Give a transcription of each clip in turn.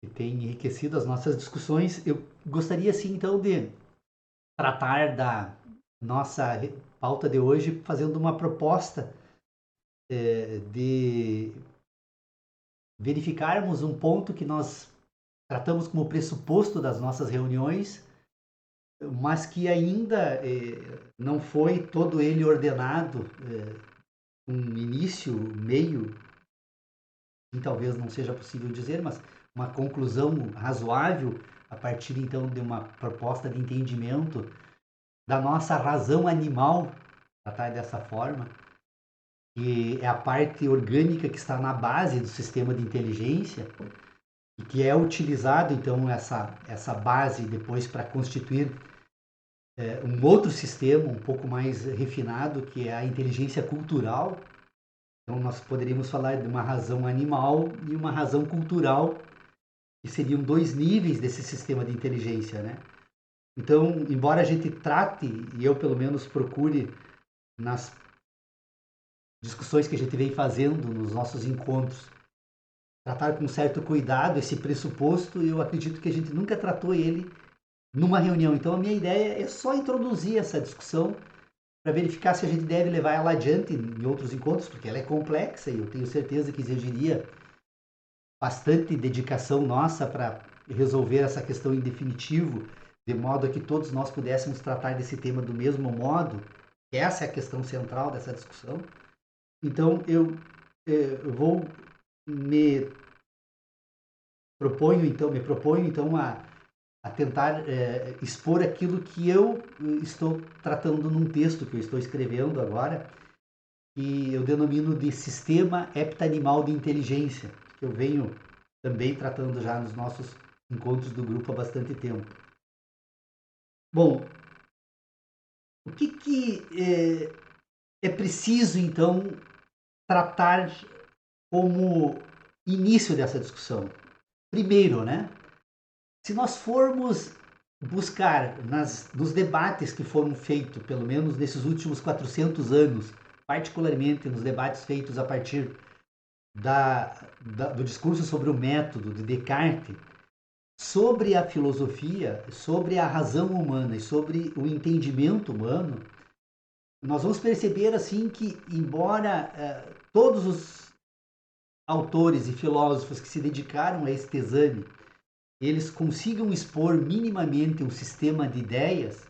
que tem enriquecido as nossas discussões. Eu gostaria, sim, então, de tratar da nossa pauta de hoje fazendo uma proposta de verificarmos um ponto que nós tratamos como pressuposto das nossas reuniões, mas que ainda não foi todo ele ordenado, um início, meio, e talvez não seja possível dizer, mas uma conclusão razoável a partir então de uma proposta de entendimento da nossa razão animal, tratar dessa forma, que é a parte orgânica que está na base do sistema de inteligência e que é utilizado então essa base depois para constituir um outro sistema um pouco mais refinado, que é a inteligência cultural. Então nós poderíamos falar de uma razão animal e uma razão cultural, que seriam dois níveis desse sistema de inteligência, né? Então, embora a gente trate, e eu pelo menos procure nas discussões que a gente vem fazendo nos nossos encontros, tratar com certo cuidado esse pressuposto, eu acredito que a gente nunca tratou ele numa reunião. Então, a minha ideia é só introduzir essa discussão para verificar se a gente deve levar ela adiante em outros encontros, porque ela é complexa e eu tenho certeza que exigiria bastante dedicação nossa para resolver essa questão em definitivo, de modo a que todos nós pudéssemos tratar desse tema do mesmo modo. Essa é a questão central dessa discussão. Então, eu vou me proponho então a tentar expor aquilo que eu estou tratando num texto que eu estou escrevendo agora, que eu denomino de sistema heptanimal de inteligência, que eu venho também tratando já nos nossos encontros do grupo há bastante tempo. Bom, o que é preciso então tratar como início dessa discussão? Primeiro, né? Se nós formos buscar nos debates que foram feitos, pelo menos nesses últimos 400 anos, particularmente nos debates feitos a partir do discurso sobre o método de Descartes, sobre a filosofia, sobre a razão humana e sobre o entendimento humano, nós vamos perceber assim que, embora todos os autores e filósofos que se dedicaram a este exame eles consigam expor minimamente um sistema de ideias,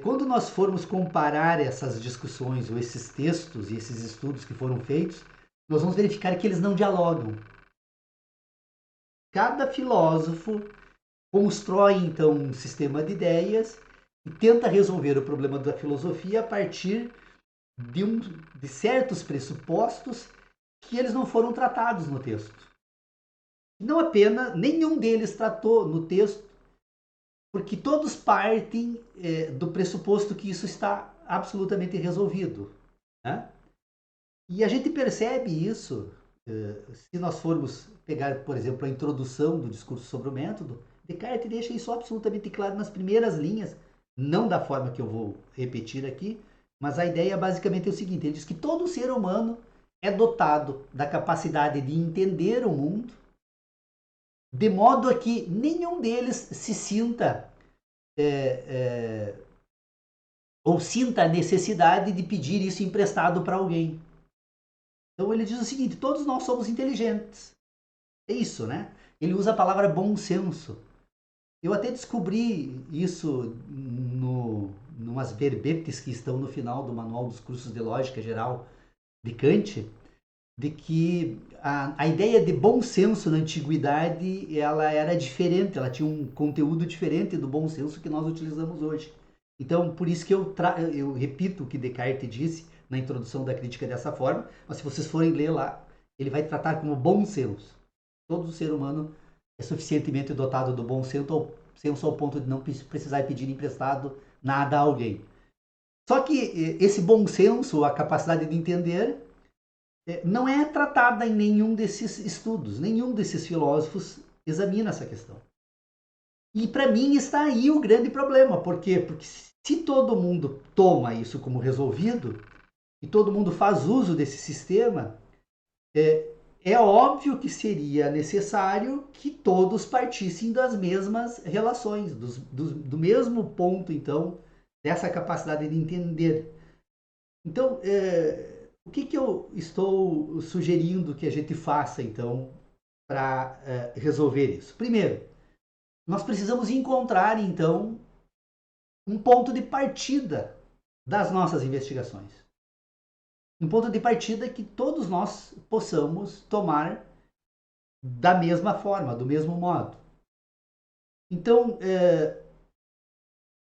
quando nós formos comparar essas discussões ou esses textos e esses estudos que foram feitos, nós vamos verificar que eles não dialogam. Cada filósofo constrói então um sistema de ideias e tenta resolver o problema da filosofia a partir de certos pressupostos que eles não foram tratados no texto. Não apenas, nenhum deles tratou no texto, porque todos partem do pressuposto que isso está absolutamente resolvido, né? E a gente percebe isso se nós formos pegar, por exemplo, a introdução do discurso sobre o método. Descartes deixa isso absolutamente claro nas primeiras linhas, não da forma que eu vou repetir aqui, mas a ideia basicamente é o seguinte: ele diz que todo ser humano é dotado da capacidade de entender o mundo, de modo a que nenhum deles se sinta ou sinta a necessidade de pedir isso emprestado para alguém. Então ele diz o seguinte: todos nós somos inteligentes. É isso, né? Ele usa a palavra bom senso. Eu até descobri isso numas verbetes que estão no final do Manual dos Cursos de Lógica Geral de Kant, de que a ideia de bom senso na antiguidade ela era diferente, ela tinha um conteúdo diferente do bom senso que nós utilizamos hoje. Então, por isso que eu repito o que Descartes disse na introdução da crítica dessa forma, mas se vocês forem ler lá, ele vai tratar como bom senso. Todo ser humano é suficientemente dotado do bom senso ao ponto de não precisar pedir emprestado nada a alguém. Só que esse bom senso, a capacidade de entender, não é tratada em nenhum desses estudos, nenhum desses filósofos examina essa questão. E para mim está aí o grande problema. Por quê? Porque se todo mundo toma isso como resolvido e todo mundo faz uso desse sistema, é óbvio que seria necessário que todos partissem das mesmas relações, do mesmo ponto, então, dessa capacidade de entender. Então, o que eu estou sugerindo que a gente faça, então, para resolver isso? Primeiro, nós precisamos encontrar, então, um ponto de partida das nossas investigações. Um ponto de partida que todos nós possamos tomar da mesma forma, do mesmo modo. Então,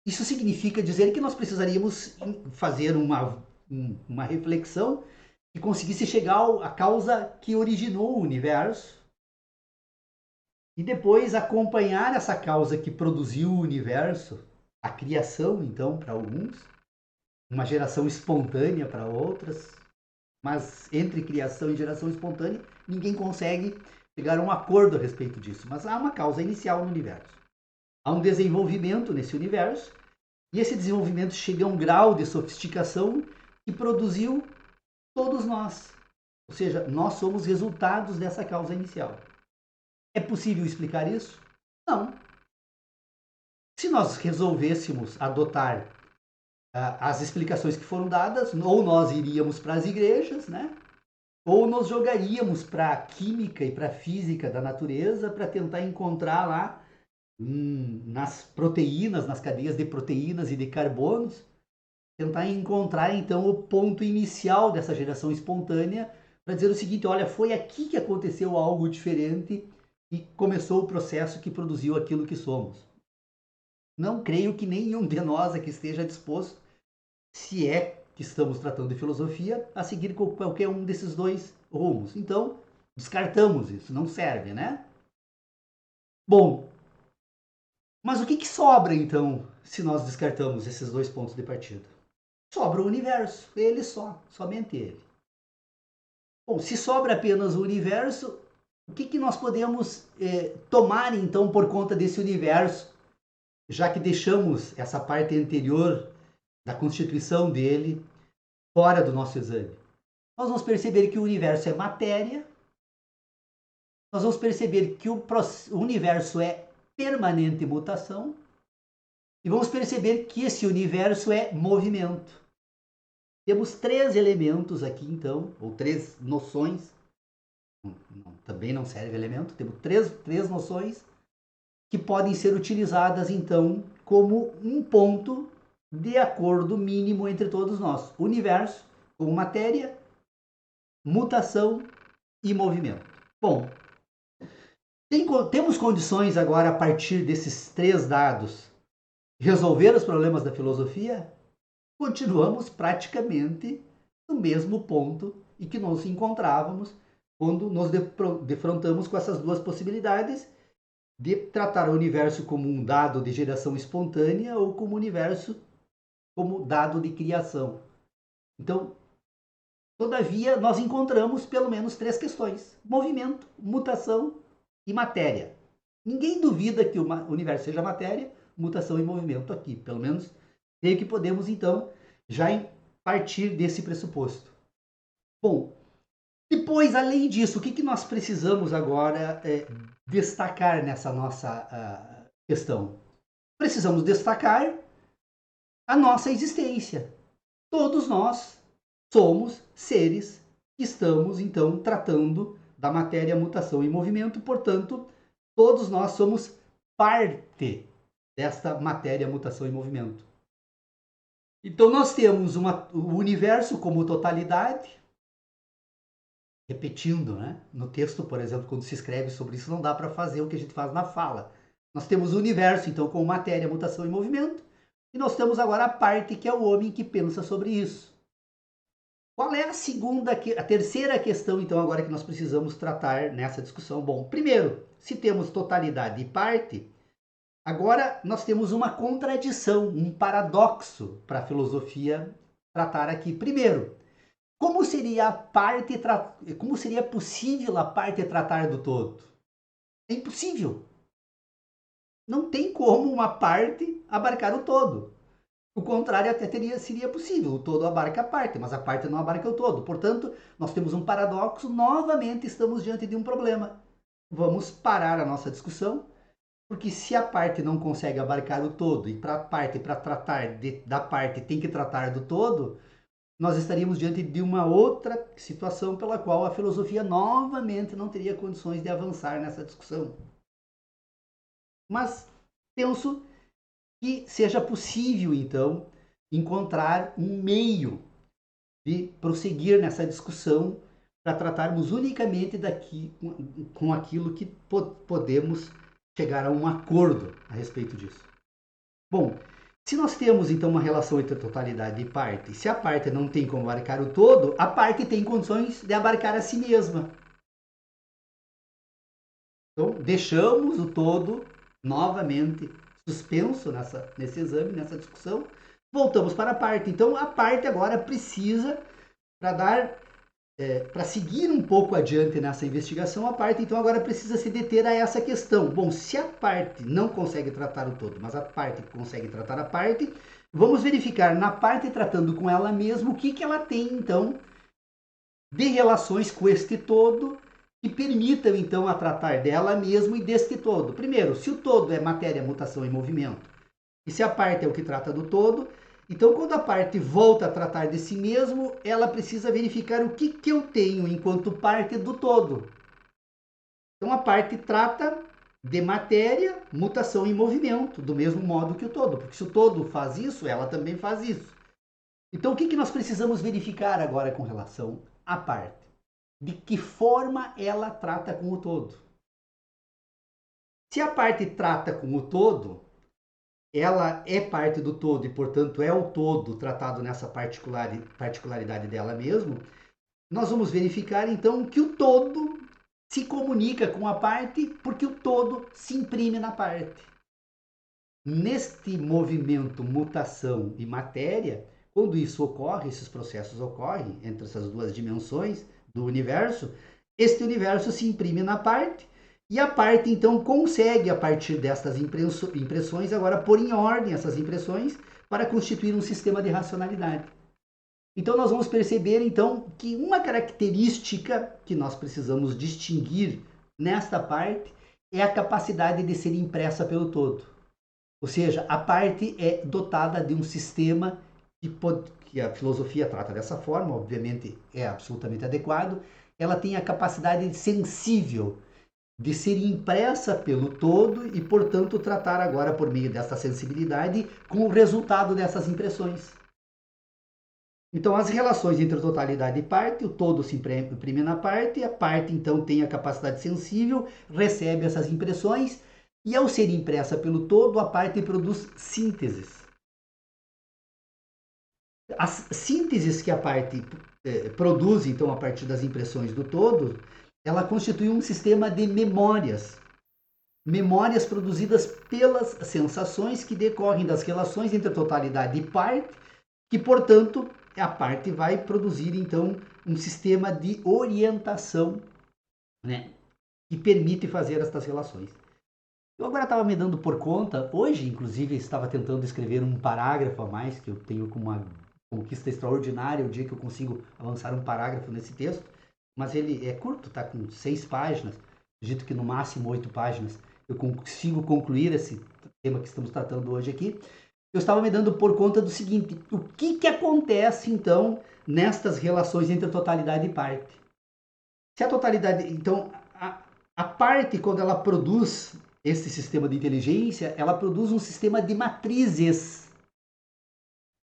isso significa dizer que nós precisaríamos fazer uma reflexão que conseguisse chegar à causa que originou o universo e depois acompanhar essa causa que produziu o universo, a criação, então, para alguns, uma geração espontânea para outras, mas entre criação e geração espontânea, ninguém consegue chegar a um acordo a respeito disso. Mas há uma causa inicial no universo. Há um desenvolvimento nesse universo, e esse desenvolvimento chega a um grau de sofisticação que produziu todos nós. Ou seja, nós somos resultados dessa causa inicial. É possível explicar isso? Não. Se nós resolvêssemos adotar as explicações que foram dadas, ou nós iríamos para as igrejas, né? Ou nos jogaríamos para a química e para a física da natureza para tentar encontrar lá nas proteínas, nas cadeias de proteínas e de carbonos, tentar encontrar então o ponto inicial dessa geração espontânea para dizer o seguinte: olha, foi aqui que aconteceu algo diferente e começou o processo que produziu aquilo que somos. Não creio que nenhum de nós aqui esteja disposto, se é que estamos tratando de filosofia, a seguir qualquer um desses dois rumos. Então, descartamos isso, não serve, né? Bom, mas o que sobra então, se nós descartamos esses dois pontos de partida? Sobra o universo, ele só, somente ele. Bom, se sobra apenas o universo, o que nós podemos tomar então por conta desse universo, já que deixamos essa parte anterior da constituição dele fora do nosso exame? Nós vamos perceber que o universo é matéria, nós vamos perceber que o universo é permanente mutação, e vamos perceber que esse universo é movimento. Temos três elementos aqui, então, ou três noções, também não serve elemento, temos três noções que podem ser utilizadas, então, como um ponto de acordo mínimo entre todos nós. Universo como matéria, mutação e movimento. Bom, temos condições agora, a partir desses três dados, resolver os problemas da filosofia? Continuamos praticamente no mesmo ponto em que nos encontrávamos quando nos defrontamos com essas duas possibilidades de tratar o universo como um dado de geração espontânea ou como universo como dado de criação. Então, todavia, nós encontramos pelo menos três questões: movimento, mutação e matéria. Ninguém duvida que o universo seja matéria, mutação e movimento aqui. Pelo menos, creio que podemos, então, já partir desse pressuposto. Bom, depois, além disso, o que nós precisamos agora destacar nessa nossa questão? Precisamos destacar a nossa existência. Todos nós somos seres que estamos, então, tratando da matéria, mutação e movimento, portanto, todos nós somos parte desta matéria, mutação e movimento. Então, nós temos o universo como totalidade, repetindo, né? No texto, por exemplo, quando se escreve sobre isso, não dá para fazer o que a gente faz na fala. Nós temos o universo, então, como matéria, mutação e movimento, e nós temos agora a parte que é o homem que pensa sobre isso. Qual é a terceira questão, então, agora que nós precisamos tratar nessa discussão? Bom, primeiro, se temos totalidade e parte, agora nós temos uma contradição, um paradoxo para a filosofia tratar aqui. Primeiro, como seria possível a parte tratar do todo? É impossível. Não tem como uma parte abarcar o todo. O contrário até seria possível, o todo abarca a parte, mas a parte não abarca o todo. Portanto, nós temos um paradoxo, novamente estamos diante de um problema. Vamos parar a nossa discussão, porque se a parte não consegue abarcar o todo e para a parte, para tratar da parte, tem que tratar do todo, nós estaríamos diante de uma outra situação pela qual a filosofia novamente não teria condições de avançar nessa discussão. Mas penso que seja possível, então, encontrar um meio de prosseguir nessa discussão para tratarmos unicamente com aquilo que podemos chegar a um acordo a respeito disso. Bom, se nós temos então uma relação entre totalidade e parte, se a parte não tem como abarcar o todo, a parte tem condições de abarcar a si mesma. Então, deixamos o todo novamente suspenso nesse exame, nessa discussão, voltamos para a parte. Então, a parte agora precisa, para seguir um pouco adiante nessa investigação, a parte então agora precisa se deter a essa questão. Bom, se a parte não consegue tratar o todo, mas a parte consegue tratar a parte, vamos verificar na parte tratando com ela mesma o que ela tem então de relações com este todo que permitam então a tratar dela mesma e deste todo. Primeiro, se o todo é matéria, mutação e movimento, e se a parte é o que trata do todo, então quando a parte volta a tratar de si mesmo, ela precisa verificar o que eu tenho enquanto parte do todo. Então a parte trata de matéria, mutação e movimento, do mesmo modo que o todo, porque se o todo faz isso, ela também faz isso. Então o que nós precisamos verificar agora com relação à parte? De que forma ela trata com o todo? Se a parte trata com o todo, ela é parte do todo e, portanto, é o todo tratado nessa particularidade dela mesmo, nós vamos verificar então que o todo se comunica com a parte porque o todo se imprime na parte. Neste movimento, mutação e matéria, quando isso ocorre, esses processos ocorrem entre essas duas dimensões do universo, este universo se imprime na parte e a parte então consegue, a partir destas impressões, agora pôr em ordem essas impressões para constituir um sistema de racionalidade. Então nós vamos perceber então que uma característica que nós precisamos distinguir nesta parte é a capacidade de ser impressa pelo todo. Ou seja, a parte é dotada de um sistema que a filosofia trata dessa forma, obviamente é absolutamente adequado. Ela tem a capacidade sensível de ser impressa pelo todo e, portanto, tratar agora por meio dessa sensibilidade com o resultado dessas impressões. Então, as relações entre totalidade e parte, o todo se imprime na parte, a parte então tem a capacidade sensível, recebe essas impressões e, ao ser impressa pelo todo, a parte produz sínteses. As sínteses que a parte produz, então, a partir das impressões do todo, ela constitui um sistema de memórias. Memórias produzidas pelas sensações que decorrem das relações entre totalidade e parte, que, portanto, a parte vai produzir, então, um sistema de orientação, né, que permite fazer estas relações. Eu agora estava me dando por conta, hoje, inclusive, estava tentando escrever um parágrafo a mais, que eu tenho como uma conquista extraordinária o dia que eu consigo avançar um parágrafo nesse texto, mas ele é curto, está com 6 páginas, dito que no máximo 8 páginas eu consigo concluir esse tema que estamos tratando hoje aqui. Eu estava me dando por conta do seguinte: o que acontece então nestas relações entre totalidade e parte? Se a totalidade, então, a parte, quando ela produz esse sistema de inteligência, ela produz um sistema de matrizes.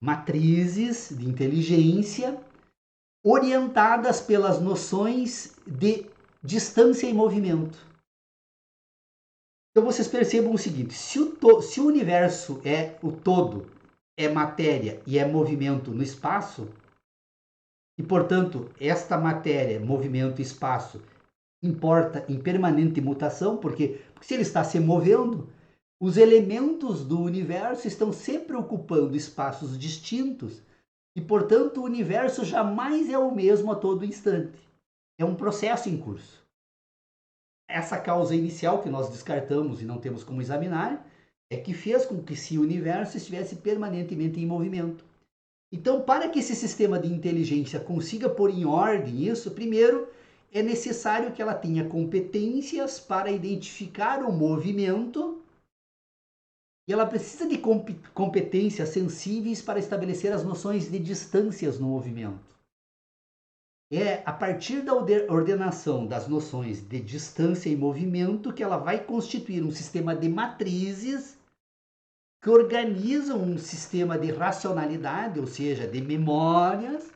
Matrizes de inteligência orientadas pelas noções de distância e movimento. Então vocês percebam o seguinte: se o universo é o todo, é matéria e é movimento no espaço, e portanto esta matéria, movimento e espaço importa em permanente mutação, porque se ele está se movendo, os elementos do universo estão sempre ocupando espaços distintos e, portanto, o universo jamais é o mesmo a todo instante. É um processo em curso. Essa causa inicial que nós descartamos e não temos como examinar é que fez com que esse universo estivesse permanentemente em movimento. Então, para que esse sistema de inteligência consiga pôr em ordem isso, primeiro é necessário que ela tenha competências para identificar o movimento e ela precisa de competências sensíveis para estabelecer as noções de distâncias no movimento. É a partir da ordenação das noções de distância e movimento que ela vai constituir um sistema de matrizes que organizam um sistema de racionalidade, ou seja, de memórias,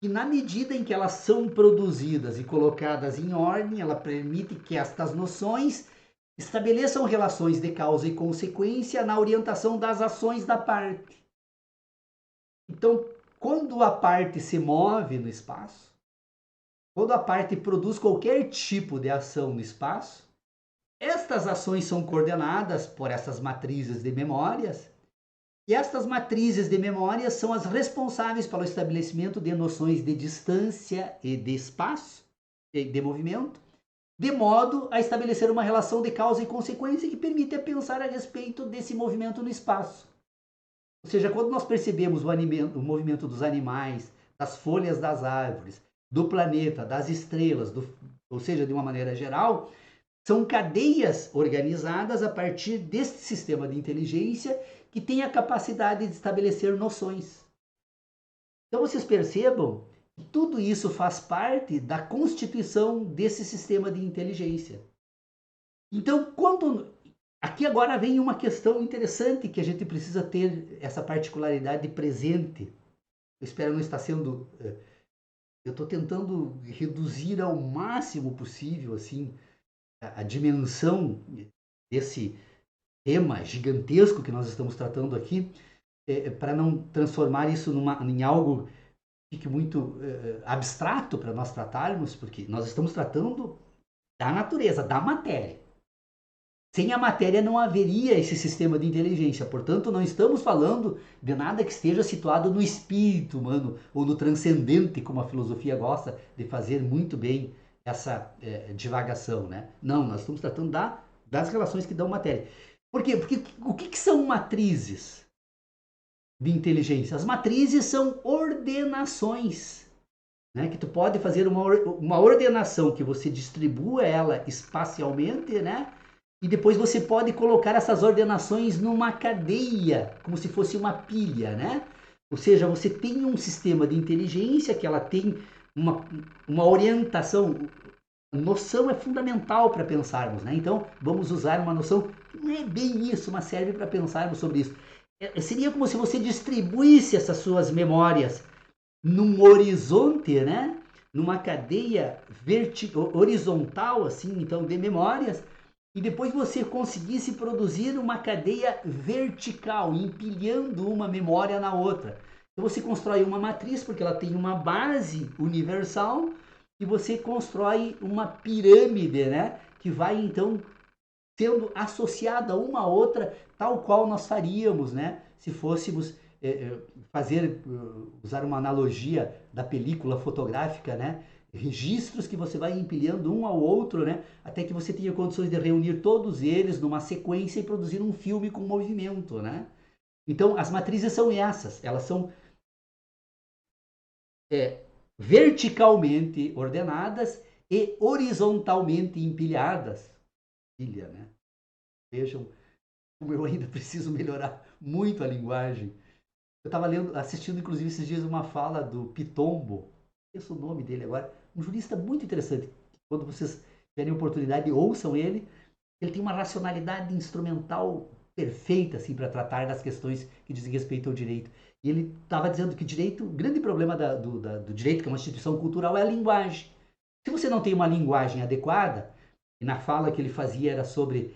e na medida em que elas são produzidas e colocadas em ordem, ela permite que estas noções estabeleçam relações de causa e consequência na orientação das ações da parte. Então, quando a parte se move no espaço, quando a parte produz qualquer tipo de ação no espaço, estas ações são coordenadas por essas matrizes de memórias, e estas matrizes de memórias são as responsáveis pelo estabelecimento de noções de distância e de espaço, de movimento, de modo a estabelecer uma relação de causa e consequência que permite pensar a respeito desse movimento no espaço. Ou seja, quando nós percebemos o movimento dos animais, das folhas das árvores, do planeta, das estrelas, ou seja, de uma maneira geral, são cadeias organizadas a partir deste sistema de inteligência que tem a capacidade de estabelecer noções. Então vocês percebam que tudo isso faz parte da constituição desse sistema de inteligência. Então, aqui agora vem uma questão interessante que a gente precisa ter essa particularidade presente. Eu espero não estar sendo... Eu estou tentando reduzir ao máximo possível assim, a dimensão desse tema gigantesco que nós estamos tratando aqui, para não transformar isso em algo que fique muito abstrato para nós tratarmos, porque nós estamos tratando da natureza, da matéria. Sem a matéria não haveria esse sistema de inteligência, portanto não estamos falando de nada que esteja situado no espírito humano ou no transcendente, como a filosofia gosta de fazer muito bem essa divagação, né? Não, nós estamos tratando das relações que dão matéria. Por quê? Porque o que são matrizes de inteligência? As matrizes são ordenações, né? Que tu pode fazer uma ordenação que você distribua ela espacialmente, né? E depois você pode colocar essas ordenações numa cadeia, como se fosse uma pilha, né? Ou seja, você tem um sistema de inteligência que ela tem uma orientação. Noção é fundamental para pensarmos, né? Então, vamos usar uma noção que não é bem isso, mas serve para pensarmos sobre isso. Seria como se você distribuísse essas suas memórias num horizonte, né? Numa cadeia horizontal, assim, então, de memórias, e depois você conseguisse produzir uma cadeia vertical, empilhando uma memória na outra. Então, você constrói uma matriz, porque ela tem uma base universal, e você constrói uma pirâmide, né? Que vai, então, sendo associada uma a outra, tal qual nós faríamos, né? Se fôssemos usar uma analogia da película fotográfica, né? Registros que você vai empilhando um ao outro, né? Até que você tenha condições de reunir todos eles numa sequência e produzir um filme com movimento, né? Então, as matrizes são essas, elas são verticalmente ordenadas e horizontalmente empilhadas. Pilha, né? Vejam como eu ainda preciso melhorar muito a linguagem. Eu estava assistindo inclusive esses dias uma fala do Pitombo, esqueço o nome dele agora, um jurista muito interessante. Quando vocês tiverem oportunidade, ouçam ele. Ele tem uma racionalidade instrumental perfeita assim para tratar das questões que dizem respeito ao direito. E ele estava dizendo que o grande problema do direito, que é uma instituição cultural, é a linguagem. Se você não tem uma linguagem adequada, e na fala que ele fazia era sobre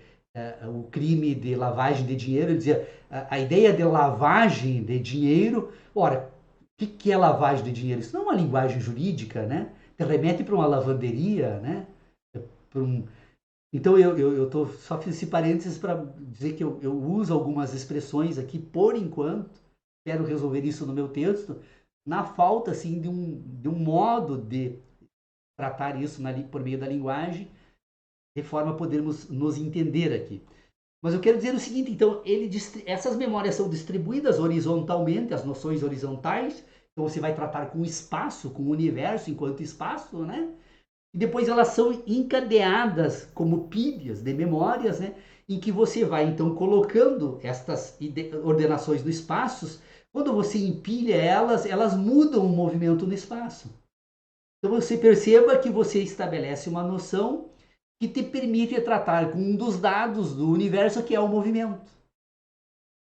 o crime de lavagem de dinheiro, ele dizia a ideia de lavagem de dinheiro, ora, o que é lavagem de dinheiro? Isso não é uma linguagem jurídica, né? Te remete para uma lavanderia, né? Então eu só fiz esse parênteses para dizer que eu uso algumas expressões aqui por enquanto, quero resolver isso no meu texto, na falta assim, de um modo de tratar isso por meio da linguagem, de forma a podermos nos entender aqui. Mas eu quero dizer o seguinte, então, essas memórias são distribuídas horizontalmente, as noções horizontais, então você vai tratar com o espaço, com o universo enquanto espaço, né? E depois elas são encadeadas como pilhas de memórias, né? Em que você vai então colocando estas ordenações no espaço. Quando você empilha elas, elas mudam o movimento no espaço. Então você perceba que você estabelece uma noção que te permite tratar com um dos dados do universo, que é o movimento.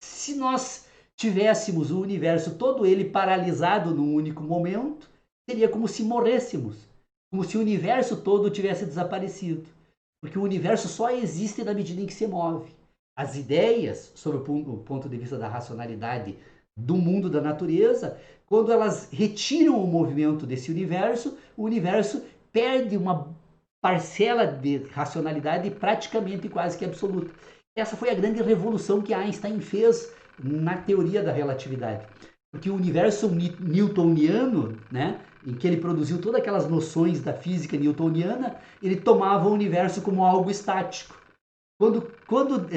Se nós tivéssemos o universo todo ele paralisado num único momento, seria como se morrêssemos, como se o universo todo tivesse desaparecido, porque o universo só existe na medida em que se move. As ideias, sob o ponto de vista da racionalidade do mundo da natureza, quando elas retiram o movimento desse universo, o universo perde uma parcela de racionalidade praticamente quase que absoluta. Essa foi a grande revolução que Einstein fez na teoria da relatividade. Porque o universo newtoniano, né, em que ele produziu todas aquelas noções da física newtoniana, ele tomava o universo como algo estático. Quando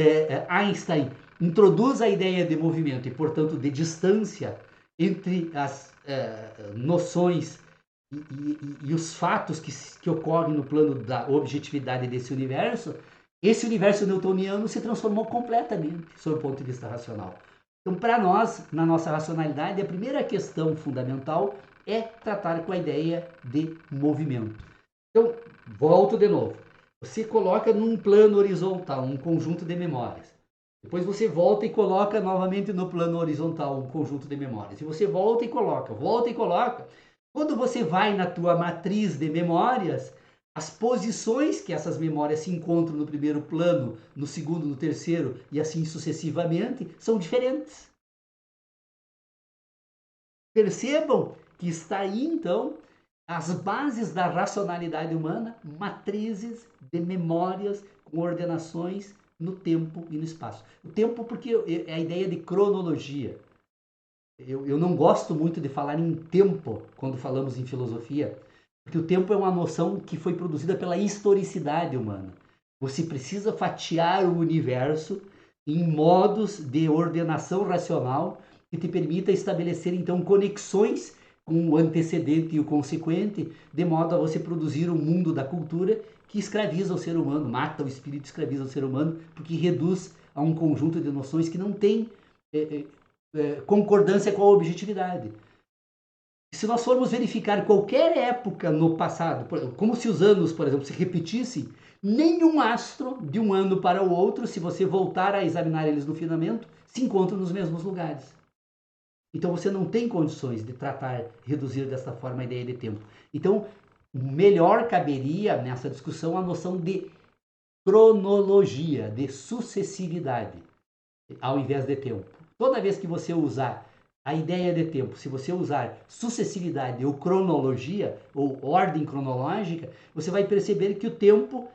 Einstein introduz a ideia de movimento e, portanto, de distância entre as noções e os fatos que ocorrem no plano da objetividade desse universo, esse universo newtoniano se transformou completamente sob o ponto de vista racional. Então, para nós, na nossa racionalidade, a primeira questão fundamental é tratar com a ideia de movimento. Então, volto de novo. Você coloca num plano horizontal um conjunto de memórias. Depois você volta e coloca novamente no plano horizontal um conjunto de memórias. E você volta e coloca, volta e coloca. Quando você vai na tua matriz de memórias, as posições que essas memórias se encontram no primeiro plano, no segundo, no terceiro e assim sucessivamente, são diferentes. Percebam que está aí, então, as bases da racionalidade humana, matrizes de memórias com ordenações no tempo e no espaço. O tempo porque é a ideia de cronologia. Eu não gosto muito de falar em tempo quando falamos em filosofia, porque o tempo é uma noção que foi produzida pela historicidade humana. Você precisa fatiar o universo em modos de ordenação racional que te permita estabelecer então conexões com o antecedente e o consequente, de modo a você produzir um mundo da cultura que escraviza o ser humano, mata o espírito, escraviza o ser humano, porque reduz a um conjunto de noções que não tem concordância com a objetividade. Se nós formos verificar qualquer época no passado, como se os anos, por exemplo, se repetissem, nenhum astro de um ano para o outro, se você voltar a examinar eles no firmamento, se encontram nos mesmos lugares. Então você não tem condições de tratar, reduzir desta forma a ideia de tempo. Então, melhor caberia nessa discussão a noção de cronologia, de sucessividade, ao invés de tempo. Toda vez que você usar a ideia de tempo, se você usar sucessividade ou cronologia, ou ordem cronológica, você vai perceber que o tempo,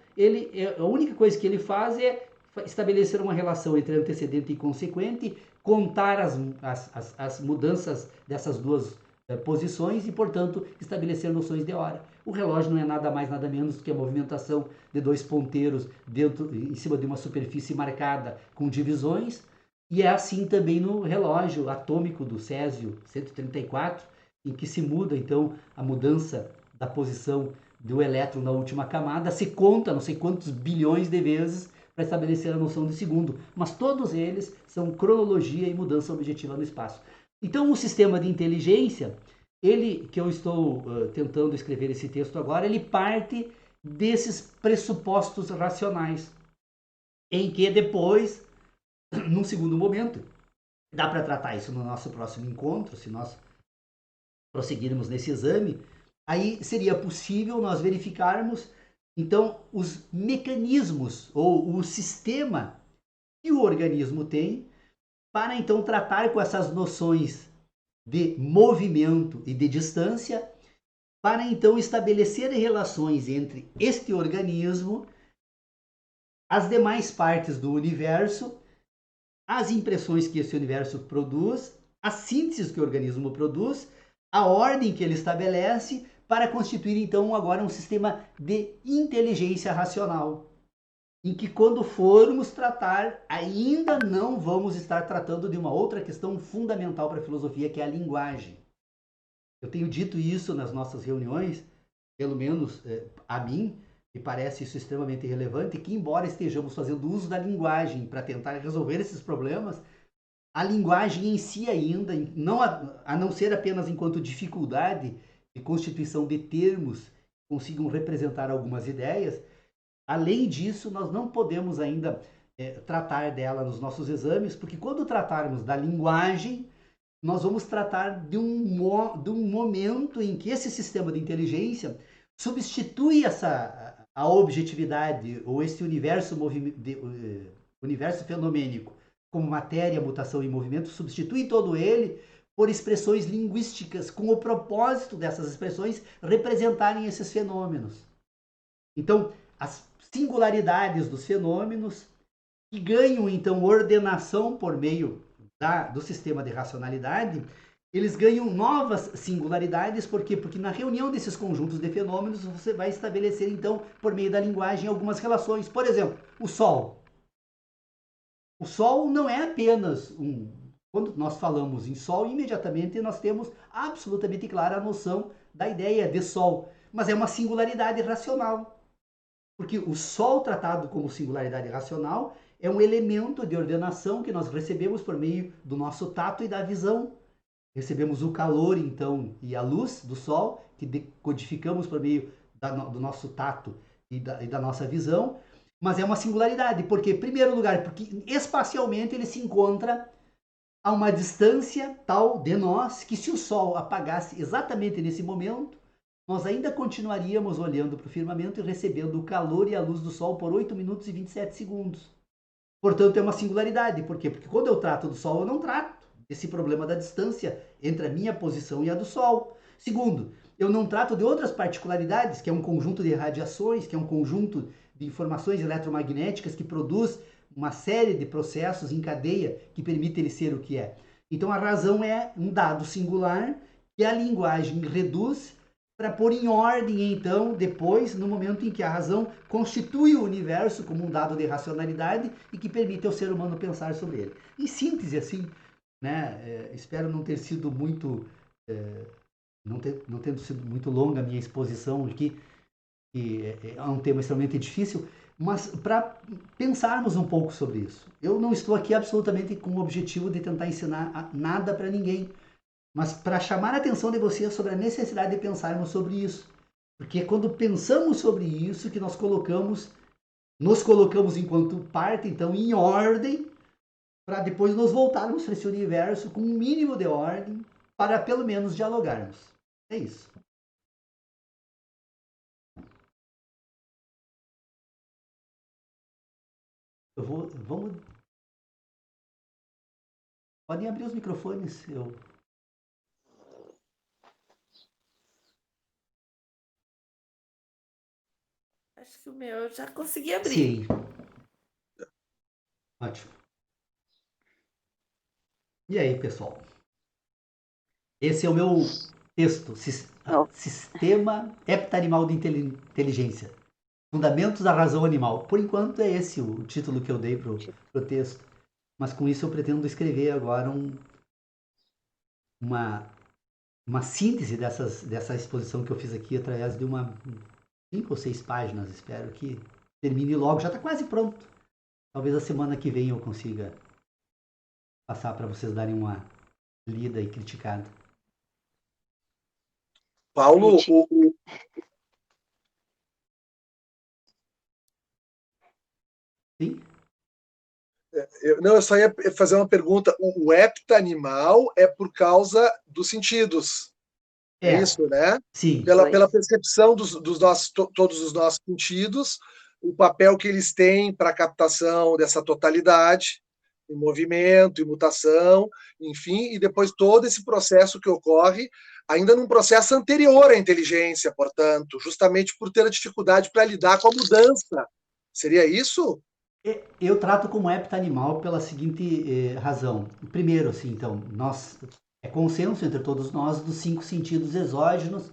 a única coisa que ele faz é estabelecer uma relação entre antecedente e consequente, contar as mudanças dessas duas posições e, portanto, estabelecer noções de hora. O relógio não é nada mais, nada menos do que a movimentação de dois ponteiros em cima de uma superfície marcada com divisões, e é assim também no relógio atômico do Césio 134, em que se muda então a mudança da posição do elétron na última camada, se conta não sei quantos bilhões de vezes para estabelecer a noção de segundo, mas todos eles são cronologia e mudança objetiva no espaço. Então o sistema de inteligência, ele que eu estou tentando escrever esse texto agora, ele parte desses pressupostos racionais, em que depois, num segundo momento, dá para tratar isso no nosso próximo encontro, se nós prosseguirmos nesse exame, aí seria possível nós verificarmos então os mecanismos ou o sistema que o organismo tem para então tratar com essas noções de movimento e de distância, para então estabelecer relações entre este organismo, as demais partes do universo, as impressões que esse universo produz, as sínteses que o organismo produz, a ordem que ele estabelece para constituir então agora um sistema de inteligência racional. em que quando formos tratar, ainda não vamos estar tratando de uma outra questão fundamental para a filosofia, que é a linguagem. Eu tenho dito isso nas nossas reuniões, pelo menos a mim, me parece isso extremamente relevante, que embora estejamos fazendo uso da linguagem para tentar resolver esses problemas, a linguagem em si ainda, não a não ser apenas enquanto dificuldade de constituição de termos que consigam representar algumas ideias, além disso, nós não podemos ainda tratar dela nos nossos exames, porque quando tratarmos da linguagem, nós vamos tratar de um momento em que esse sistema de inteligência substitui a objetividade ou esse universo fenomênico como matéria, mutação e movimento, substitui todo ele por expressões linguísticas, com o propósito dessas expressões representarem esses fenômenos. Então, as singularidades dos fenômenos que ganham então ordenação por meio do sistema de racionalidade, eles ganham novas singularidades, por quê? Porque na reunião desses conjuntos de fenômenos você vai estabelecer então, por meio da linguagem, algumas relações. Por exemplo, o Sol. O Sol não é apenas um... Quando nós falamos em Sol, imediatamente nós temos absolutamente clara a noção da ideia de Sol, mas é uma singularidade racional. Porque o Sol tratado como singularidade racional é um elemento de ordenação que nós recebemos por meio do nosso tato e da visão. Recebemos o calor, então, e a luz do Sol, que decodificamos por meio do nosso tato e da nossa visão, mas é uma singularidade. Por quê? Em primeiro lugar, porque espacialmente ele se encontra a uma distância tal de nós que se o Sol apagasse exatamente nesse momento, nós ainda continuaríamos olhando para o firmamento e recebendo o calor e a luz do Sol por 8 minutos e 27 segundos. Portanto, é uma singularidade. Por quê? Porque quando eu trato do Sol, eu não trato desse problema da distância entre a minha posição e a do Sol. Segundo, eu não trato de outras particularidades, que é um conjunto de radiações, que é um conjunto de informações eletromagnéticas que produz uma série de processos em cadeia que permite ele ser o que é. Então, a razão é um dado singular que a linguagem reduz para pôr em ordem, então, depois, no momento em que a razão constitui o universo como um dado de racionalidade e que permite ao ser humano pensar sobre ele. Em síntese, assim, né, espero não ter sido muito, não tendo sido muito longa a minha exposição aqui, que é um tema extremamente difícil, mas para pensarmos um pouco sobre isso. Eu não estou aqui absolutamente com o objetivo de tentar ensinar nada para ninguém, mas para chamar a atenção de vocês sobre a necessidade de pensarmos sobre isso. Porque é quando pensamos sobre isso que nos colocamos enquanto parte, então, em ordem, para depois nos voltarmos para esse universo com um mínimo de ordem, para pelo menos dialogarmos. É isso. Vamos... Podem abrir os microfones. Acho que o meu eu já consegui abrir. Sim. Ótimo. E aí, pessoal? Esse é o meu texto, Sistema Heptanimal de Inteligência. Fundamentos da Razão Animal. Por enquanto é esse o título que eu dei pro texto. Mas com isso eu pretendo escrever agora uma síntese dessa exposição que eu fiz aqui através de 5 ou 6 páginas. Espero que termine logo. Já está quase pronto. Talvez a semana que vem eu consiga passar para vocês darem uma lida e criticada. Paulo, Sim? Eu só ia fazer uma pergunta. O heptanimal é por causa dos sentidos. É isso, né? Sim. Pela percepção dos nossos, todos os nossos sentidos, o papel que eles têm para a captação dessa totalidade, em movimento, em mutação, enfim, e depois todo esse processo que ocorre, ainda num processo anterior à inteligência, portanto, justamente por ter a dificuldade para lidar com a mudança. Seria isso? Eu trato como heptanimal pela seguinte razão. Primeiro, assim, então, é consenso entre todos nós dos 5 sentidos exógenos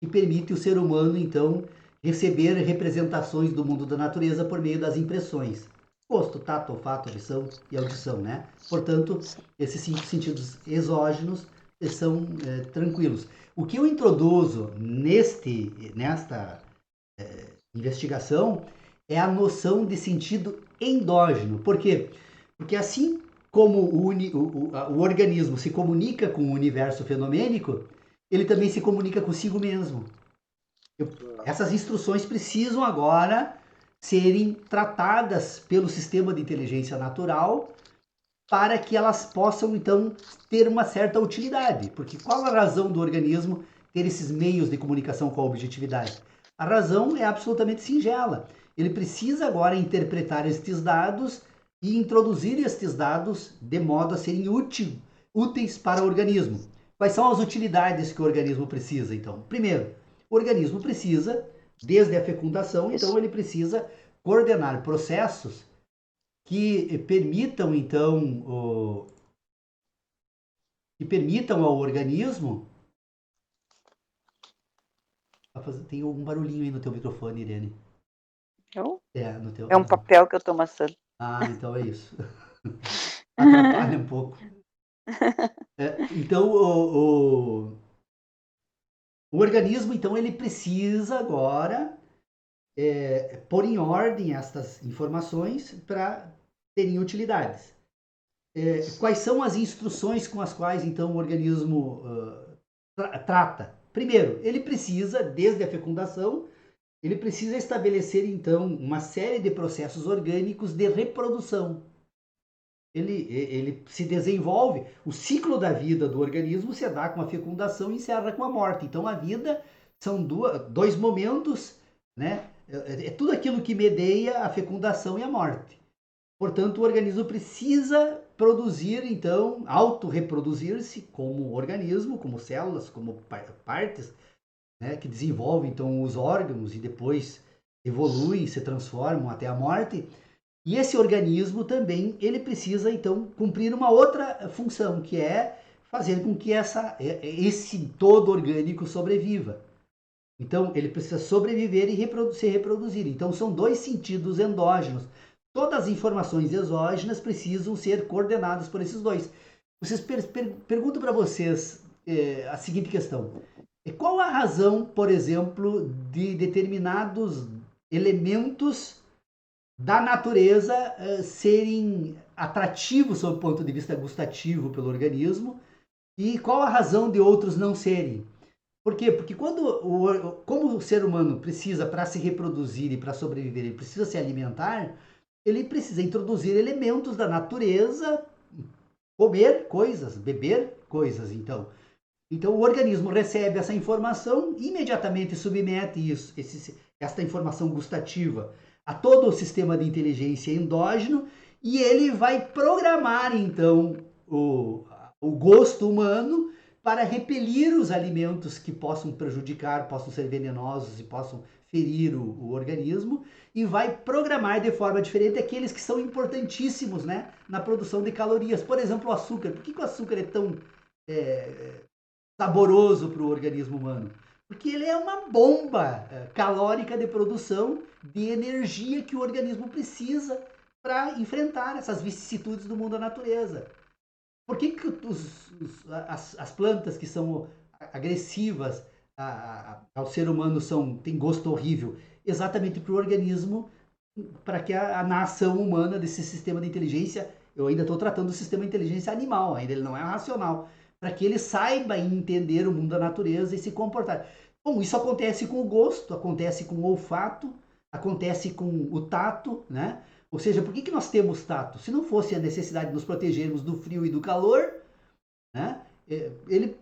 que permite o ser humano, então, receber representações do mundo da natureza por meio das impressões. Gosto, tato, olfato, visão e audição, né? Portanto, esses 5 sentidos exógenos são tranquilos. O que eu introduzo nesta investigação é a noção de sentido endógeno. Por quê? Porque assim como o organismo se comunica com o universo fenomênico, ele também se comunica consigo mesmo. Essas instruções precisam agora serem tratadas pelo sistema de inteligência natural para que elas possam, então, ter uma certa utilidade. Porque qual a razão do organismo ter esses meios de comunicação com a objetividade? A razão é absolutamente singela. Ele precisa agora interpretar estes dados e introduzir estes dados de modo a serem úteis para o organismo. Quais são as utilidades que o organismo precisa, então? Primeiro, o organismo precisa, desde a fecundação, então ele precisa coordenar processos que permitam, então, ao organismo... Tem algum barulhinho aí no teu microfone, Irene? Eu? No teu... É um papel que eu estou amassando. Ah, então é isso. Atrapalha um pouco. Então, o organismo, então, ele precisa agora pôr em ordem estas informações para terem utilidades. Quais são as instruções com as quais, então, o organismo trata? Primeiro, ele precisa, desde a fecundação, ele precisa estabelecer, então, uma série de processos orgânicos de reprodução. Ele se desenvolve, o ciclo da vida do organismo se dá com a fecundação e encerra com a morte. Então, a vida são dois momentos, né? É tudo aquilo que medeia a fecundação e a morte. Portanto, o organismo precisa produzir, então, autorreproduzir-se como organismo, como células, como partes, né, que desenvolvem, então, os órgãos e depois evoluem, se transformam até a morte. E esse organismo também, ele precisa, então, cumprir uma outra função, que é fazer com que esse todo orgânico sobreviva. Então, ele precisa sobreviver e se reproduzir. Então, são 2 sentidos endógenos. Todas as informações exógenas precisam ser coordenadas por esses 2. Pergunto para vocês a seguinte questão. Qual a razão, por exemplo, de determinados elementos da natureza serem atrativos sob o ponto de vista gustativo pelo organismo e qual a razão de outros não serem? Por quê? Porque como o ser humano precisa, para se reproduzir e para sobreviver, ele precisa se alimentar, ele precisa introduzir elementos da natureza, comer coisas, beber coisas, então. Então, o organismo recebe essa informação, imediatamente submete esta informação gustativa a todo o sistema de inteligência endógeno e ele vai programar, então, o gosto humano para repelir os alimentos que possam prejudicar, possam ser venenosos e possam ferir o organismo e vai programar de forma diferente aqueles que são importantíssimos, né, na produção de calorias. Por exemplo, o açúcar. Por que o açúcar é tão saboroso para o organismo humano? Porque ele é uma bomba calórica de produção de energia que o organismo precisa para enfrentar essas vicissitudes do mundo da natureza. Por que as plantas que são agressivas ao ser humano têm gosto horrível? Exatamente para o organismo, para que a nação humana desse sistema de inteligência, eu ainda estou tratando do sistema de inteligência animal, ainda ele não é racional, para que ele saiba entender o mundo da natureza e se comportar. Bom, isso acontece com o gosto, acontece com o olfato, acontece com o tato, né? Ou seja, por que nós temos tato? Se não fosse a necessidade de nos protegermos do frio e do calor, né, ele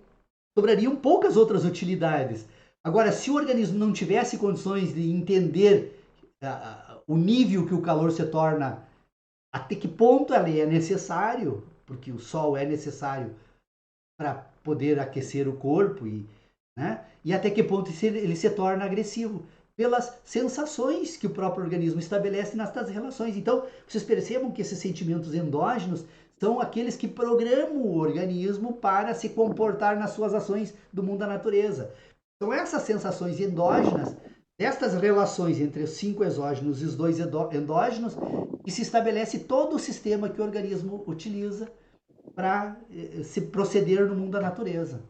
sobrariam poucas outras utilidades. Agora, se o organismo não tivesse condições de entender o nível que o calor se torna, até que ponto ele é necessário, porque o sol é necessário para poder aquecer o corpo, né, e até que ponto ele se torna agressivo, pelas sensações que o próprio organismo estabelece nessas relações. Então, vocês percebam que esses sentimentos endógenos são aqueles que programam o organismo para se comportar nas suas ações do mundo da natureza. Então, essas sensações endógenas, destas relações entre os 5 exógenos e os 2 endógenos, que se estabelece todo o sistema que o organismo utiliza para se proceder no mundo da natureza.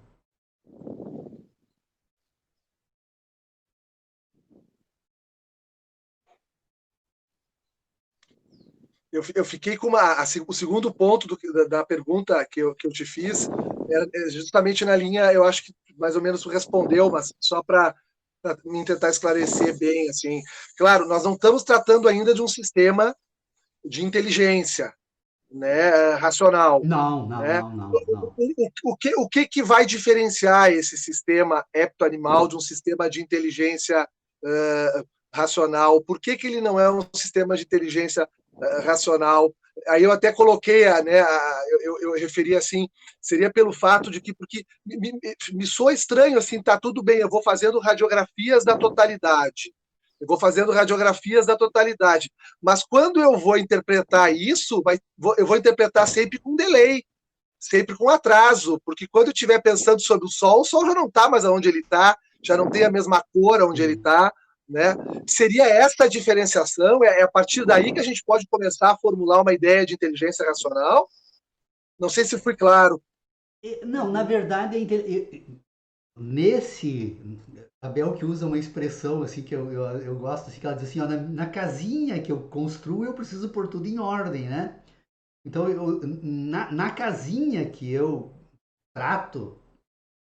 Eu fiquei com o segundo ponto da pergunta que eu te fiz, é justamente na linha, eu acho que mais ou menos respondeu, mas só para me tentar esclarecer bem, assim, claro, nós não estamos tratando ainda de um sistema de inteligência, né, racional, Não, não, né? não, não, não. O que vai diferenciar esse sistema heptoanimal de um sistema de inteligência racional? Por que ele não é um sistema de inteligência racional? Aí eu até coloquei, né, eu referi assim, seria pelo fato de que, porque me soa estranho, assim, tá tudo bem, eu vou fazendo radiografias da totalidade, mas quando eu vou interpretar isso, eu vou interpretar sempre com delay, sempre com atraso, porque quando eu estiver pensando sobre o Sol já não está mais onde ele está, já não tem a mesma cor onde ele está, né? Seria esta a diferenciação? É a partir daí que a gente pode começar a formular uma ideia de inteligência racional? Não sei se fui claro. Não, na verdade, nesse Abel que usa uma expressão assim que eu gosto, assim, que ela diz assim, ó, na casinha que eu construo, eu preciso pôr tudo em ordem, né? Então, na casinha que eu trato,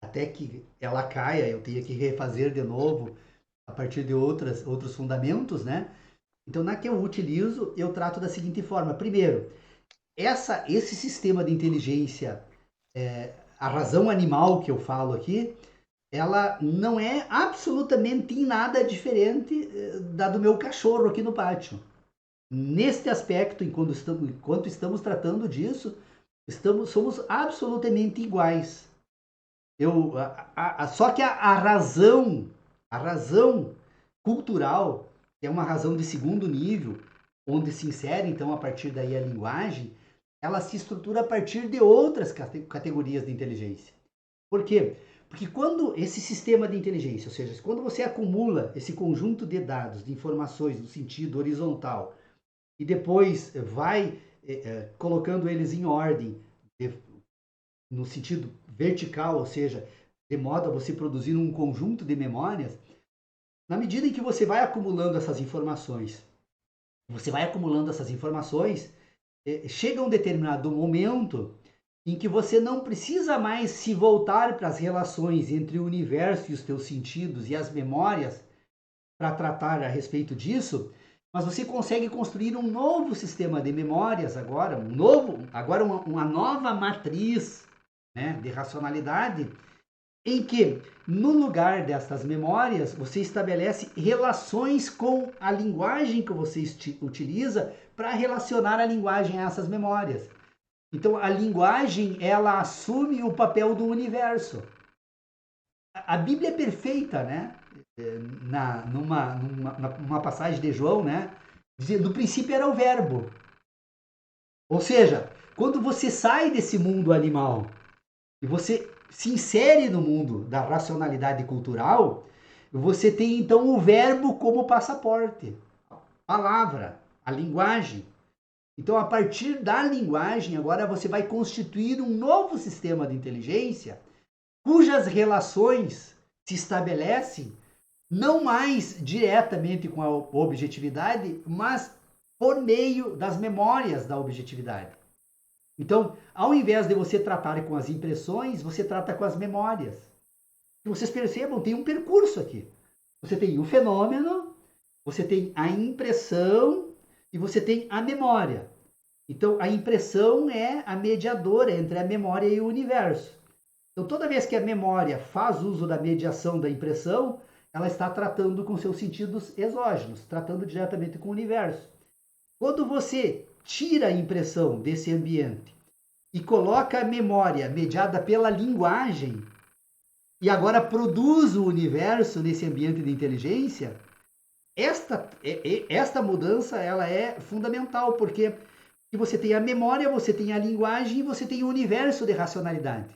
até que ela caia, eu tenha que refazer de novo a partir de outros fundamentos, né? Então, na que eu utilizo, eu trato da seguinte forma. Primeiro, esse sistema de inteligência, a razão animal que eu falo aqui, ela não é absolutamente em nada diferente da do meu cachorro aqui no pátio. Neste aspecto, enquanto estamos tratando disso, somos absolutamente iguais. Só que a razão cultural, que é uma razão de segundo nível, onde se insere então a partir daí a linguagem, ela se estrutura a partir de outras categorias de inteligência. Por quê? Porque quando esse sistema de inteligência, ou seja, quando você acumula esse conjunto de dados, de informações no sentido horizontal, e depois vai colocando eles em ordem no sentido vertical, ou seja, de modo a você produzir um conjunto de memórias, na medida em que você vai acumulando essas informações, chega um determinado momento em que você não precisa mais se voltar para as relações entre o universo e os teus sentidos e as memórias para tratar a respeito disso, mas você consegue construir um novo sistema de memórias agora, uma nova matriz, né, de racionalidade, em que, no lugar destas memórias, você estabelece relações com a linguagem que você utiliza para relacionar a linguagem a essas memórias. Então, a linguagem, ela assume o papel do universo. A Bíblia é perfeita, né? Numa passagem de João, né? No princípio era o verbo. Ou seja, quando você sai desse mundo animal e você se insere no mundo da racionalidade cultural, você tem então o verbo como passaporte, a palavra, a linguagem. Então, a partir da linguagem, agora você vai constituir um novo sistema de inteligência cujas relações se estabelecem não mais diretamente com a objetividade, mas por meio das memórias da objetividade. Então, ao invés de você tratar com as impressões, você trata com as memórias. E vocês percebam, tem um percurso aqui. Você tem o fenômeno, você tem a impressão e você tem a memória. Então, a impressão é a mediadora entre a memória e o universo. Então, toda vez que a memória faz uso da mediação da impressão, ela está tratando com seus sentidos exógenos, tratando diretamente com o universo. Quando você tira a impressão desse ambiente e coloca a memória mediada pela linguagem, e agora produz o universo nesse ambiente de inteligência, esta mudança ela é fundamental, porque você tem a memória, você tem a linguagem e você tem o universo de racionalidade.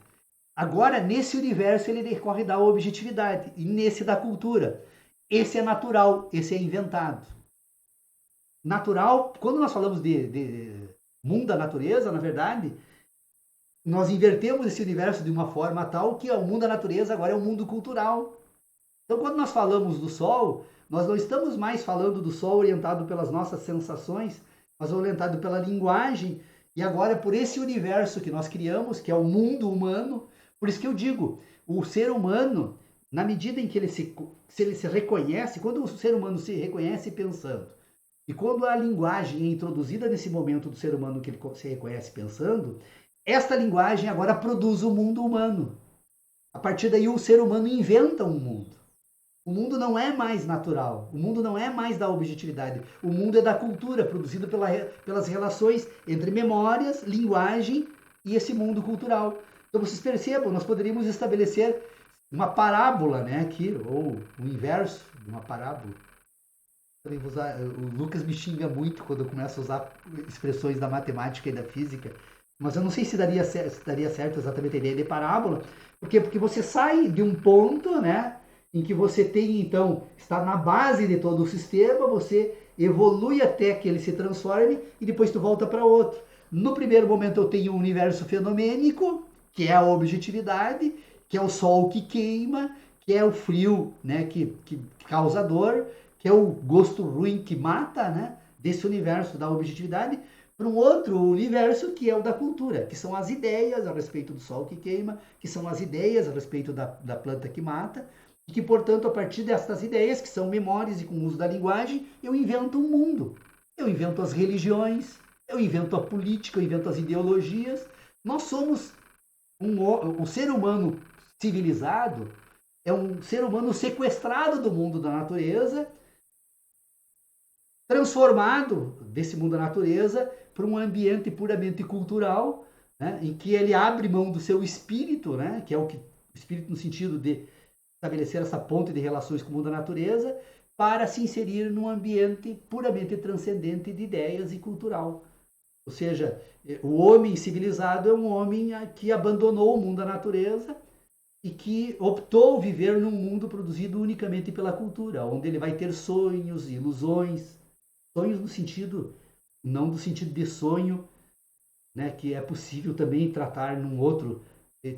Agora, nesse universo, ele decorre da objetividade, e nesse da cultura. Esse é natural, esse é inventado. Natural, quando nós falamos de mundo da natureza, na verdade, nós invertemos esse universo de uma forma tal que o mundo da natureza agora é um mundo cultural. Então, quando nós falamos do Sol, nós não estamos mais falando do Sol orientado pelas nossas sensações, mas orientado pela linguagem, e agora por esse universo que nós criamos, que é o mundo humano. Por isso que eu digo, o ser humano, na medida em que se ele se reconhece, quando o ser humano se reconhece pensando, e quando a linguagem é introduzida nesse momento do ser humano que ele se reconhece pensando, esta linguagem agora produz o mundo humano. A partir daí o ser humano inventa um mundo. O mundo não é mais natural, o mundo não é mais da objetividade, o mundo é da cultura, produzido pelas relações entre memórias, linguagem e esse mundo cultural. Então vocês percebam, nós poderíamos estabelecer uma parábola, né, aqui, ou o inverso de uma parábola. O Lucas me xinga muito quando eu começo a usar expressões da matemática e da física, mas eu não sei se daria certo exatamente a ideia de parábola, porque você sai de um ponto, né, em que você tem, então, está na base de todo o sistema, você evolui até que ele se transforme e depois tu volta para outro. No primeiro momento eu tenho um universo fenomênico, que é a objetividade, que é o sol que queima, que é o frio, né, que causa dor, que é o gosto ruim que mata, né, desse universo da objetividade, para um outro universo que é o da cultura, que são as ideias a respeito do sol que queima, que são as ideias a respeito da planta que mata, e que, portanto, a partir destas ideias, que são memórias e com o uso da linguagem, eu invento um mundo. Eu invento as religiões, eu invento a política, eu invento as ideologias. Nós somos um ser humano civilizado, é um ser humano sequestrado do mundo da natureza, transformado desse mundo da natureza para um ambiente puramente cultural, né, em que ele abre mão do seu espírito, né, que é o espírito no sentido de estabelecer essa ponte de relações com o mundo da natureza, para se inserir num ambiente puramente transcendente de ideias e cultural. Ou seja, o homem civilizado é um homem que abandonou o mundo da natureza e que optou viver num mundo produzido unicamente pela cultura, onde ele vai ter sonhos, ilusões, sonhos no sentido, não do sentido de sonho, né, que é possível também tratar num outro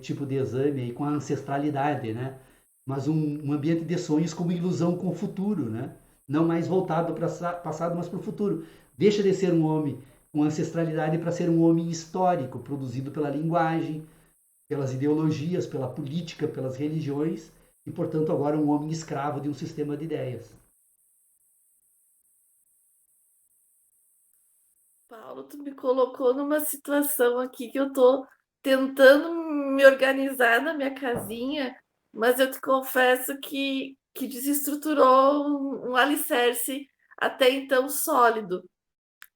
tipo de exame aí, com a ancestralidade, né? Mas um ambiente de sonhos como ilusão com o futuro, né? Não mais voltado para o passado, mas para o futuro. Deixa de ser um homem com ancestralidade para ser um homem histórico, produzido pela linguagem, pelas ideologias, pela política, pelas religiões, e, portanto, agora um homem escravo de um sistema de ideias. Paulo, tu me colocou numa situação aqui que eu estou tentando me organizar na minha casinha, mas eu te confesso que desestruturou um alicerce até então sólido.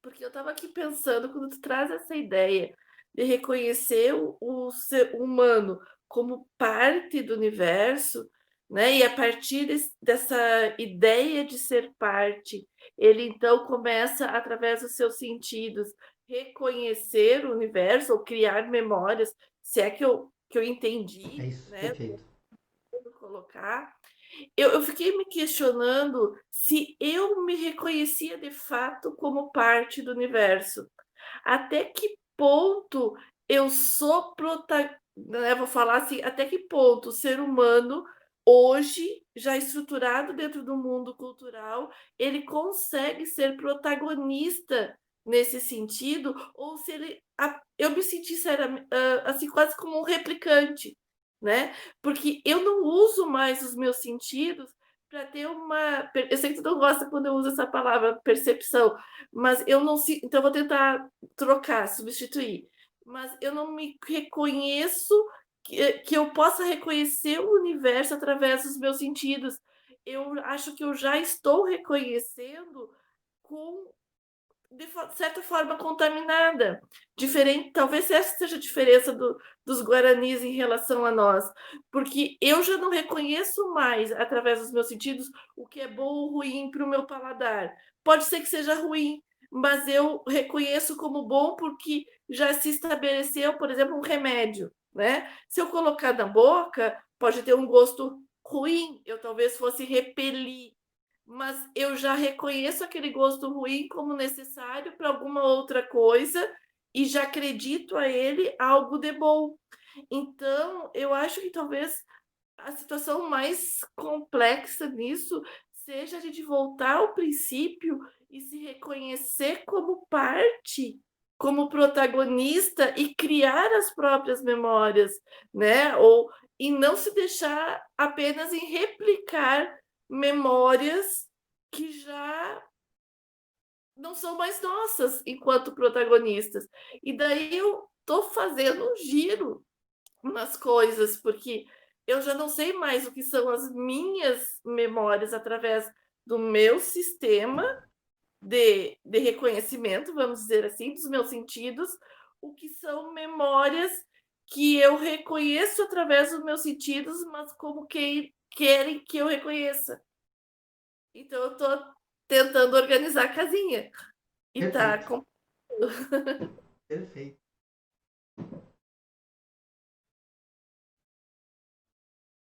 Porque eu estava aqui pensando, quando tu traz essa ideia de reconhecer o ser humano como parte do universo, né? E a partir dessa ideia de ser parte, ele então começa, através dos seus sentidos, reconhecer o universo ou criar memórias, se é que eu entendi, É isso, né? perfeito. Colocar. Eu fiquei me questionando se eu me reconhecia de fato como parte do universo. Até que ponto eu sou protagonista, né, vou falar assim, até que ponto o ser humano, hoje, já estruturado dentro do mundo cultural, ele consegue ser protagonista nesse sentido, ou se ele. Eu me senti assim, quase como um replicante, né? Porque eu não uso mais os meus sentidos para ter uma. Eu sei que tu não gosta quando eu uso essa palavra percepção, mas eu não se. Então, eu vou tentar trocar, substituir. Mas eu não me reconheço que eu possa reconhecer o universo através dos meus sentidos. Eu acho que eu já estou reconhecendo com de certa forma contaminada. Diferente, talvez essa seja a diferença dos guaranis em relação a nós, porque eu já não reconheço mais, através dos meus sentidos, o que é bom ou ruim para o meu paladar. Pode ser que seja ruim, mas eu reconheço como bom porque já se estabeleceu, por exemplo, um remédio, né? Se eu colocar na boca, pode ter um gosto ruim, eu talvez fosse repelir mas eu já reconheço aquele gosto ruim como necessário para alguma outra coisa e já acredito a ele algo de bom. Então, eu acho que talvez a situação mais complexa nisso seja a gente voltar ao princípio e se reconhecer como parte, como protagonista e criar as próprias memórias, né? E não se deixar apenas em replicar memórias que já não são mais nossas enquanto protagonistas. E daí eu estou fazendo um giro nas coisas, porque eu já não sei mais o que são as minhas memórias através do meu sistema de reconhecimento, vamos dizer assim, dos meus sentidos, o que são memórias que eu reconheço através dos meus sentidos, mas como que querem que eu reconheça. Então eu estou tentando organizar a casinha. E tá Perfeito.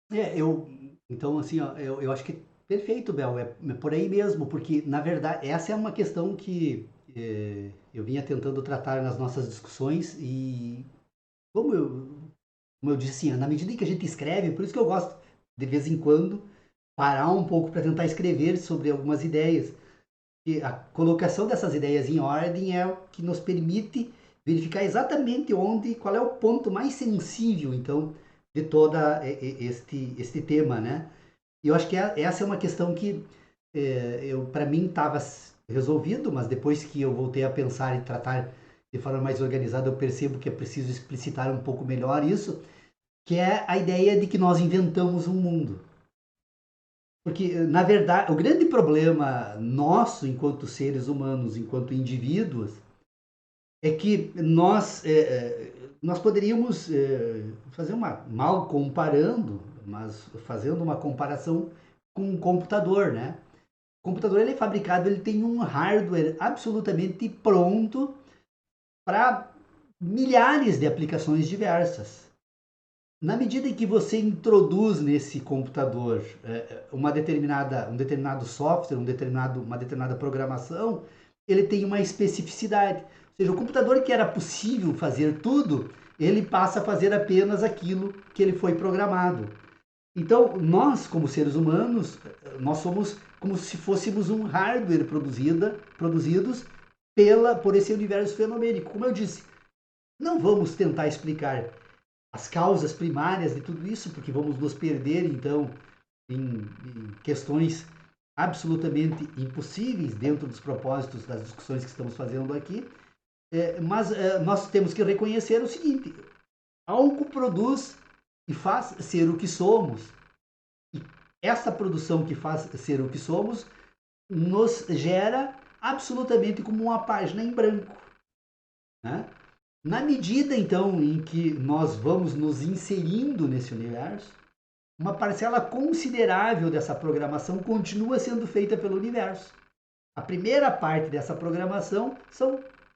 Perfeito. Então, assim, ó, eu acho que perfeito, Bel, é por aí mesmo, porque, na verdade, essa é uma questão que eu vinha tentando tratar nas nossas discussões e, como eu disse, assim, na medida em que a gente escreve, por isso que eu gosto, de vez em quando, parar um pouco para tentar escrever sobre algumas ideias. E a colocação dessas ideias em ordem é o que nos permite verificar exatamente qual é o ponto mais sensível, então, de toda este tema, né? E eu acho que essa é uma questão que para mim estava resolvido, mas depois que eu voltei a pensar e tratar de forma mais organizada, eu percebo que é preciso explicitar um pouco melhor isso, que é a ideia de que nós inventamos um mundo. Porque, na verdade, o grande problema nosso, enquanto seres humanos, enquanto indivíduos, é que nós poderíamos fazer mal comparando, mas fazendo uma comparação com um computador, né? O computador ele é fabricado, ele tem um hardware absolutamente pronto para milhares de aplicações diversas. Na medida em que você introduz nesse computador um determinado software, uma determinada programação, ele tem uma especificidade. Ou seja, o computador que era possível fazer tudo, ele passa a fazer apenas aquilo que ele foi programado. Então, nós, como seres humanos, nós somos como se fôssemos um hardware produzidos por esse universo fenomênico. Como eu disse, não vamos tentar explicar as causas primárias de tudo isso, porque vamos nos perder, então, em questões absolutamente impossíveis dentro dos propósitos das discussões que estamos fazendo aqui. Mas nós temos que reconhecer o seguinte: algo produz e faz ser o que somos. E essa produção que faz ser o que somos nos gera absolutamente como uma página em branco, né? Na medida, então, em que nós vamos nos inserindo nesse universo, uma parcela considerável dessa programação continua sendo feita pelo universo. A primeira parte dessa programação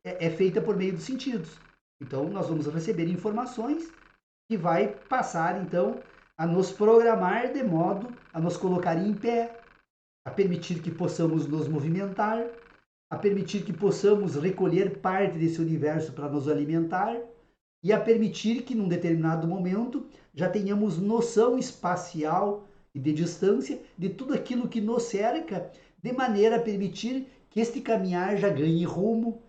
é feita por meio dos sentidos. Então, nós vamos receber informações que vai passar, então, a nos programar de modo a nos colocar em pé, a permitir que possamos nos movimentar, a permitir que possamos recolher parte desse universo para nos alimentar e a permitir que, num determinado momento, já tenhamos noção espacial e de distância de tudo aquilo que nos cerca, de maneira a permitir que este caminhar já ganhe rumo,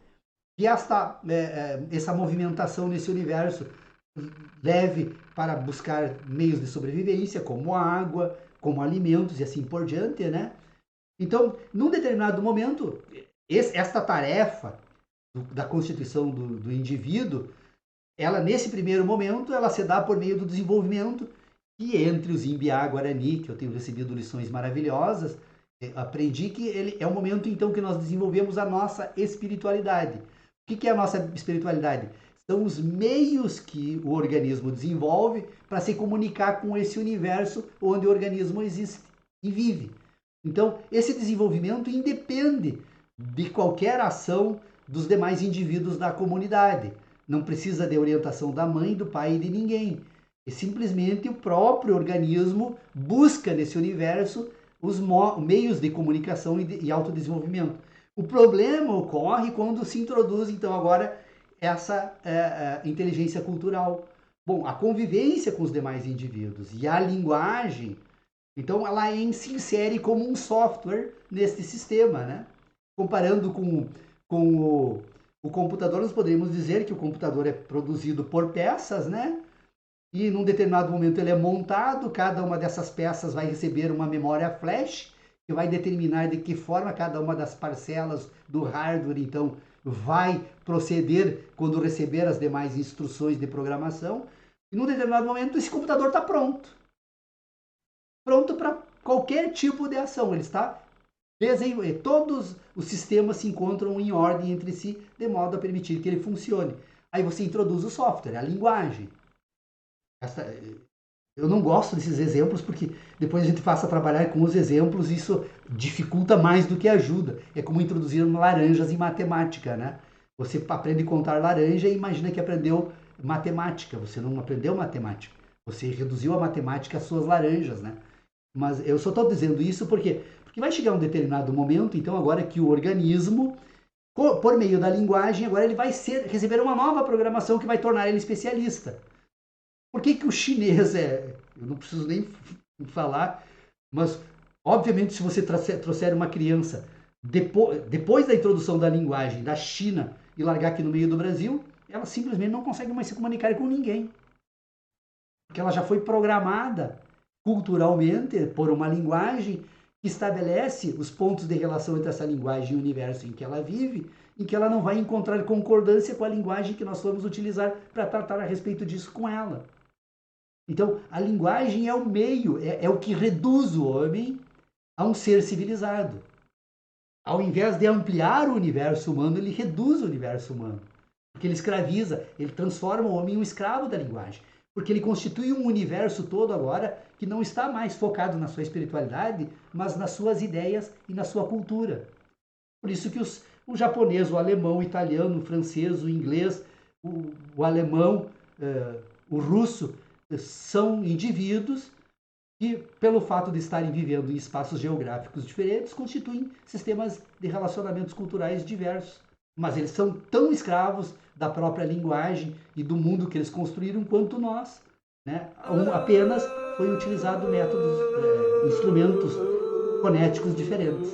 que essa movimentação nesse universo leve para buscar meios de sobrevivência, como água, como alimentos e assim por diante, né? Então, num determinado momento, esta tarefa da constituição do indivíduo, ela nesse primeiro momento, ela se dá por meio do desenvolvimento e entre os Imbiá Guarani, que eu tenho recebido lições maravilhosas, aprendi que ele é o momento então que nós desenvolvemos a nossa espiritualidade. O que é a nossa espiritualidade? São os meios que o organismo desenvolve para se comunicar com esse universo onde o organismo existe e vive. Então, esse desenvolvimento independe de qualquer ação dos demais indivíduos da comunidade. Não precisa de orientação da mãe, do pai e de ninguém. E simplesmente o próprio organismo busca nesse universo os meios de comunicação e autodesenvolvimento. O problema ocorre quando se introduz, então, agora essa inteligência cultural. Bom, a convivência com os demais indivíduos e a linguagem, então, ela se insere como um software nesse sistema, né? Comparando com o computador, nós poderíamos dizer que o computador é produzido por peças, né? E num determinado momento ele é montado, cada uma dessas peças vai receber uma memória flash, que vai determinar de que forma cada uma das parcelas do hardware, então, vai proceder quando receber as demais instruções de programação. E num determinado momento esse computador está pronto. Pronto para qualquer tipo de ação. Ele está todos os sistemas se encontram em ordem entre si, de modo a permitir que ele funcione. Aí você introduz o software, a linguagem. Eu não gosto desses exemplos porque depois a gente passa a trabalhar com os exemplos e isso dificulta mais do que ajuda. É como introduzir laranjas em matemática, né? Você aprende a contar laranja e imagina que aprendeu matemática. Você não aprendeu matemática. Você reduziu a matemática às suas laranjas, né? Mas eu só estou dizendo isso porque vai chegar um determinado momento, então agora que o organismo, por meio da linguagem, agora ele vai receber uma nova programação que vai tornar ele especialista. Por que o chinês eu não preciso nem falar, mas obviamente se você trouxer uma criança depois da introdução da linguagem da China e largar aqui no meio do Brasil, ela simplesmente não consegue mais se comunicar com ninguém. Porque ela já foi programada culturalmente por uma linguagem que estabelece os pontos de relação entre essa linguagem e o universo em que ela vive, em que ela não vai encontrar concordância com a linguagem que nós vamos utilizar para tratar a respeito disso com ela. Então, a linguagem é o meio, é o que reduz o homem a um ser civilizado. Ao invés de ampliar o universo humano, ele reduz o universo humano. Porque ele escraviza, ele transforma o homem em um escravo da linguagem. Porque ele constitui um universo todo agora que não está mais focado na sua espiritualidade, mas nas suas ideias e na sua cultura. Por isso que o japonês, o alemão, o italiano, o francês, o inglês, o alemão, o russo, são indivíduos que, pelo fato de estarem vivendo em espaços geográficos diferentes, constituem sistemas de relacionamentos culturais diversos. Mas eles são tão escravos da própria linguagem e do mundo que eles construíram quanto nós, né? Apenas foi utilizado métodos, instrumentos fonéticos diferentes.